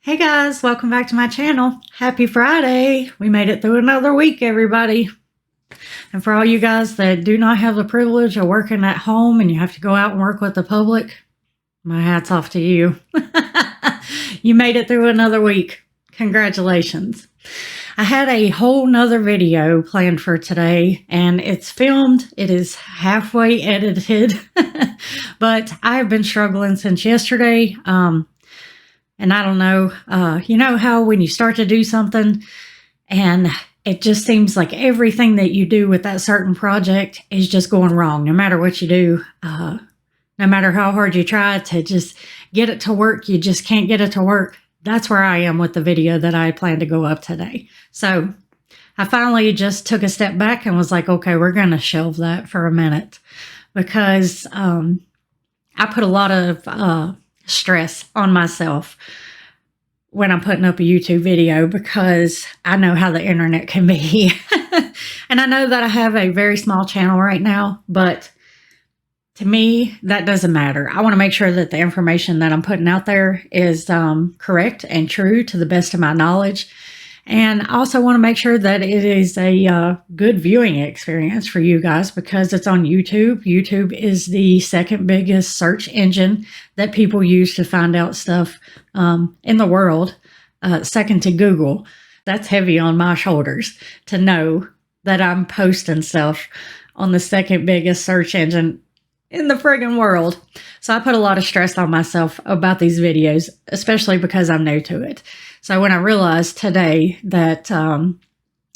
Hey guys, welcome back to my channel. Happy Friday. We made it through another week, everybody. And for all you guys that do not have the privilege of working at home and you have to go out and work with the public, my hat's off to you. You made it through another week. Congratulations. I had a whole nother video planned for today and it's filmed. It is halfway edited, but I've been struggling since yesterday. And I don't know, you know how when you start to do something and it just seems like everything that you do with that certain project is just going wrong, no matter what you do, no matter how hard you try to just get it to work, you just can't get it to work. That's where I am with the video that I plan to go up today. So I finally just took a step back and was like, okay, we're going to shelve that for a minute because I put a lot of stress on myself when I'm putting up a YouTube video because I know how the internet can be. And I know that I have a very small channel right now, but to me, that doesn't matter. I want to make sure that the information that I'm putting out there is correct and true to the best of my knowledge. And I also want to make sure that it is a good viewing experience for you guys because it's on YouTube. YouTube is the second biggest search engine that people use to find out stuff in the world, second to Google. That's heavy on my shoulders to know that I'm posting stuff on the second biggest search engine in the friggin' world. So I put a lot of stress on myself about these videos, especially because I'm new to it. So when I realized today that,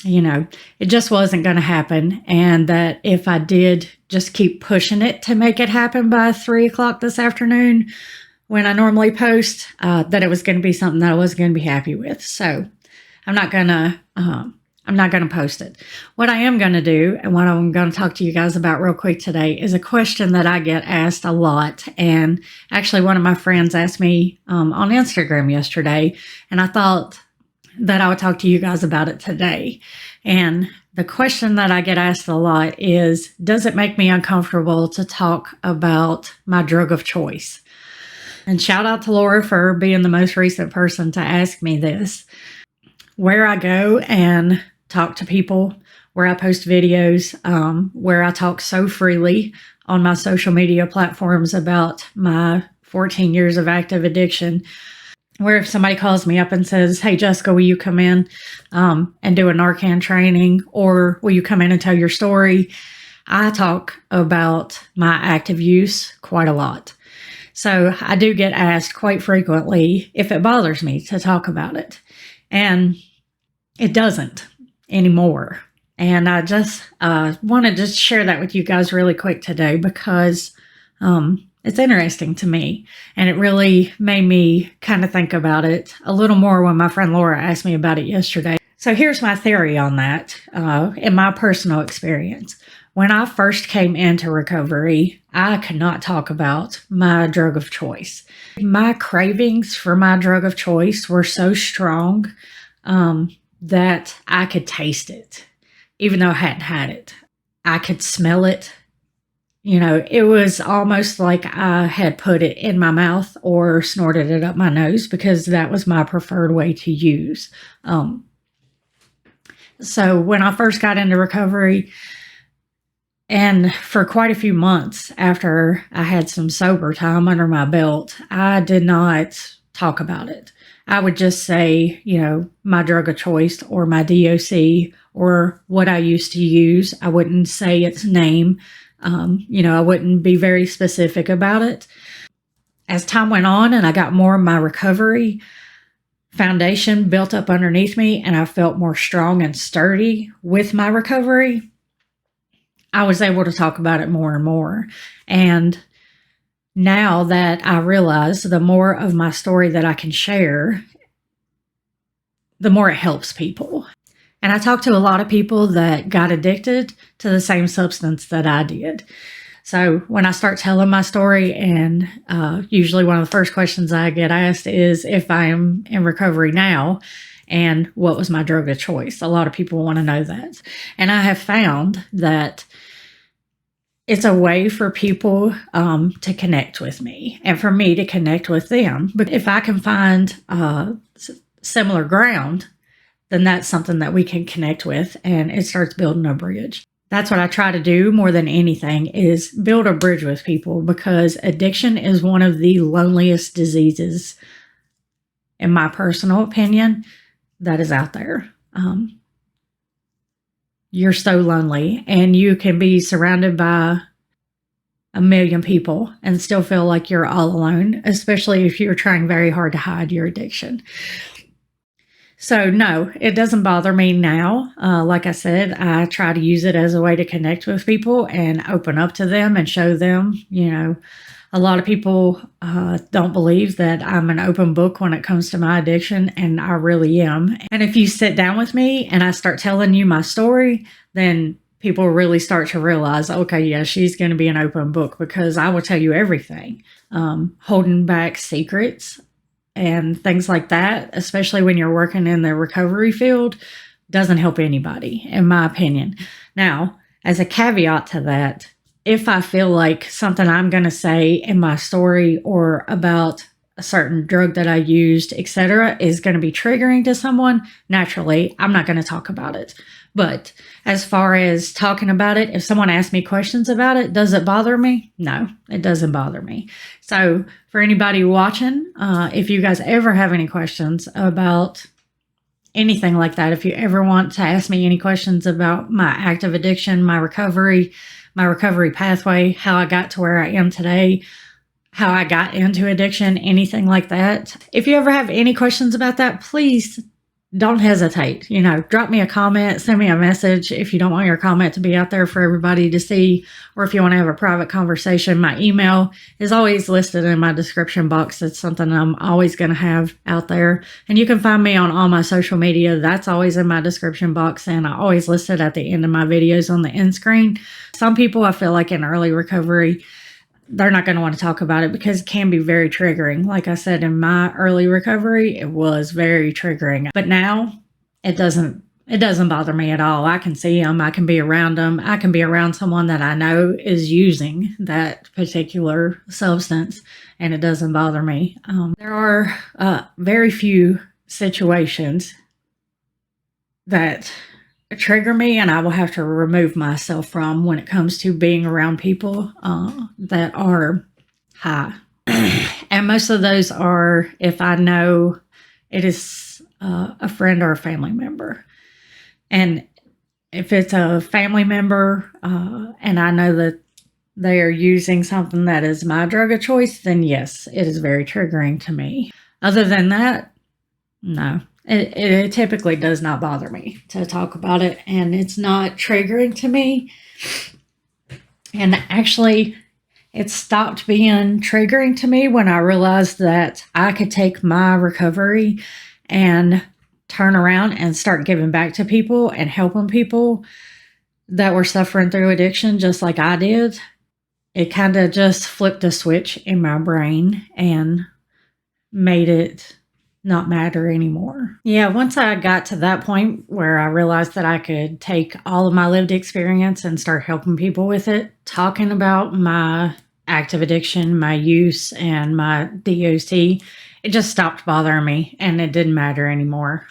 you know, it just wasn't going to happen and that if I did just keep pushing it to make it happen by 3 o'clock this afternoon, when I normally post, that it was going to be something that I wasn't going to be happy with. So I'm not going to post it. What I am going to do and what I'm going to talk to you guys about real quick today is a question that I get asked a lot. And actually one of my friends asked me on Instagram yesterday, and I thought that I would talk to you guys about it today. And the question that I get asked a lot is, does it make me uncomfortable to talk about my drug of choice? And shout out to Laura for being the most recent person to ask me this. Where I go and talk to people, where I post videos, where I talk so freely on my social media platforms about my 14 years of active addiction, where if somebody calls me up and says, hey, Jessica, will you come in and do a Narcan training, or will you come in and tell your story? I talk about my active use quite a lot. So I do get asked quite frequently if it bothers me to talk about it. And it doesn't anymore. And I just wanted to share that with you guys really quick today because it's interesting to me. And it really made me kind of think about it a little more when my friend Laura asked me about it yesterday. So here's my theory on that in my personal experience. When I first came into recovery, I could not talk about my drug of choice. My cravings for my drug of choice were so strong that I could taste it, even though I hadn't had it. I could smell it. You know, it was almost like I had put it in my mouth or snorted it up my nose because that was my preferred way to use. So when I first got into recovery, and for quite a few months after I had some sober time under my belt, I did not talk about it. I would just say, you know, my drug of choice or my DOC or what I used to use. I wouldn't say its name. You know, I wouldn't be very specific about it. As time went on and I got more of my recovery foundation built up underneath me and I felt more strong and sturdy with my recovery, I was able to talk about it more and more. And now that I realize the more of my story that I can share, the more it helps people. And I talk to a lot of people that got addicted to the same substance that I did. So when I start telling my story, and usually one of the first questions I get asked is if I am in recovery now and what was my drug of choice. A lot of people want to know that. And I have found that it's a way for people to connect with me and for me to connect with them. But if I can find similar ground, then that's something that we can connect with, and it starts building a bridge. That's what I try to do more than anything, is build a bridge with people, because addiction is one of the loneliest diseases, in my personal opinion, that is out there. You're so lonely, and you can be surrounded by a million people and still feel like you're all alone, especially if you're trying very hard to hide your addiction. So no, it doesn't bother me now. Like I said, I try to use it as a way to connect with people and open up to them and show them, a lot of people don't believe that I'm an open book when it comes to my addiction, and I really am. And if you sit down with me and I start telling you my story, then people really start to realize, okay, yeah, she's going to be an open book, because I will tell you everything. Holding back secrets and things like that, especially when you're working in the recovery field, doesn't help anybody, in my opinion. Now, as a caveat to that, if I feel like something I'm going to say in my story or about a certain drug that I used, etc., is going to be triggering to someone, naturally, I'm not going to talk about it. But as far as talking about it, if someone asks me questions about it, does it bother me? No, it doesn't bother me. So for anybody watching, if you guys ever have any questions about anything like that, if you ever want to ask me any questions about my active addiction, my recovery pathway, how I got to where I am today, how I got into addiction, anything like that. If you ever have any questions about that, please don't hesitate. Drop me a comment, send me a message if you don't want your comment to be out there for everybody to see, or if you want to have a private conversation. My email is always listed in my description box. It's something I'm always going to have out there. And you can find me on all my social media. That's always in my description box, and I always list it at the end of my videos on the end screen. Some people, I feel like in early recovery, they're not going to want to talk about it because it can be very triggering. Like I said, in my early recovery, it was very triggering. But now it doesn't bother me at all. I can see them. I can be around them. I can be around someone that I know is using that particular substance, and it doesn't bother me. There are very few situations that trigger me and I will have to remove myself from when it comes to being around people that are high. And most of those are if I know it is a friend or a family member. And if it's a family member and I know that they are using something that is my drug of choice, then yes, it is very triggering to me. Other than that, no. It typically does not bother me to talk about it, and it's not triggering to me. And actually, it stopped being triggering to me when I realized that I could take my recovery and turn around and start giving back to people and helping people that were suffering through addiction just like I did. It kind of just flipped a switch in my brain and made it not matter anymore. Yeah, once I got to that point where I realized that I could take all of my lived experience and start helping people with it, talking about my active addiction, my use, and my DOT, it just stopped bothering me and it didn't matter anymore.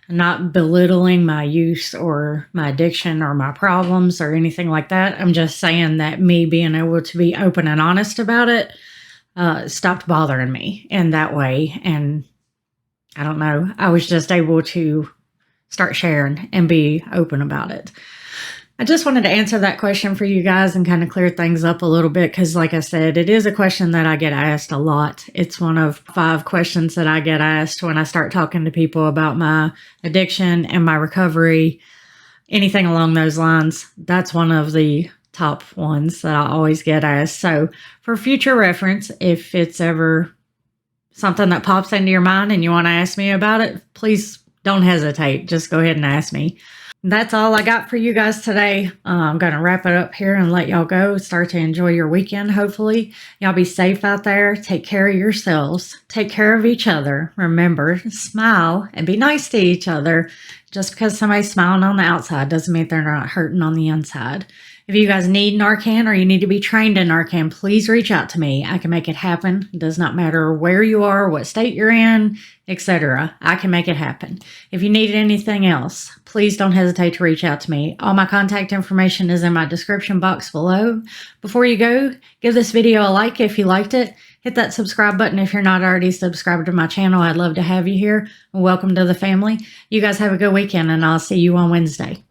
Not belittling my use or my addiction or my problems or anything like that. I'm just saying that me being able to be open and honest about it stopped bothering me in that way. And I don't know, I was just able to start sharing and be open about it. I just wanted to answer that question for you guys and kind of clear things up a little bit because, like I said, it is a question that I get asked a lot. It's one of 5 questions that I get asked when I start talking to people about my addiction and my recovery, anything along those lines. That's one of the top ones that I always get asked. So for future reference, if it's ever something that pops into your mind and you want to ask me about it, please don't hesitate. Just go ahead and ask me. That's all I got for you guys today. I'm going to wrap it up here and let y'all go. Start to enjoy your weekend, hopefully. Y'all be safe out there. Take care of yourselves. Take care of each other. Remember, smile and be nice to each other. Just because somebody's smiling on the outside doesn't mean they're not hurting on the inside. If you guys need Narcan or you need to be trained in Narcan, please reach out to me. I can make it happen. It does not matter where you are, what state you're in, etc. I can make it happen. If you need anything else, please don't hesitate to reach out to me. All my contact information is in my description box below. Before you go, give this video a like if you liked it. Hit that subscribe button if you're not already subscribed to my channel. I'd love to have you here. Welcome to the family. You guys have a good weekend, and I'll see you on Wednesday.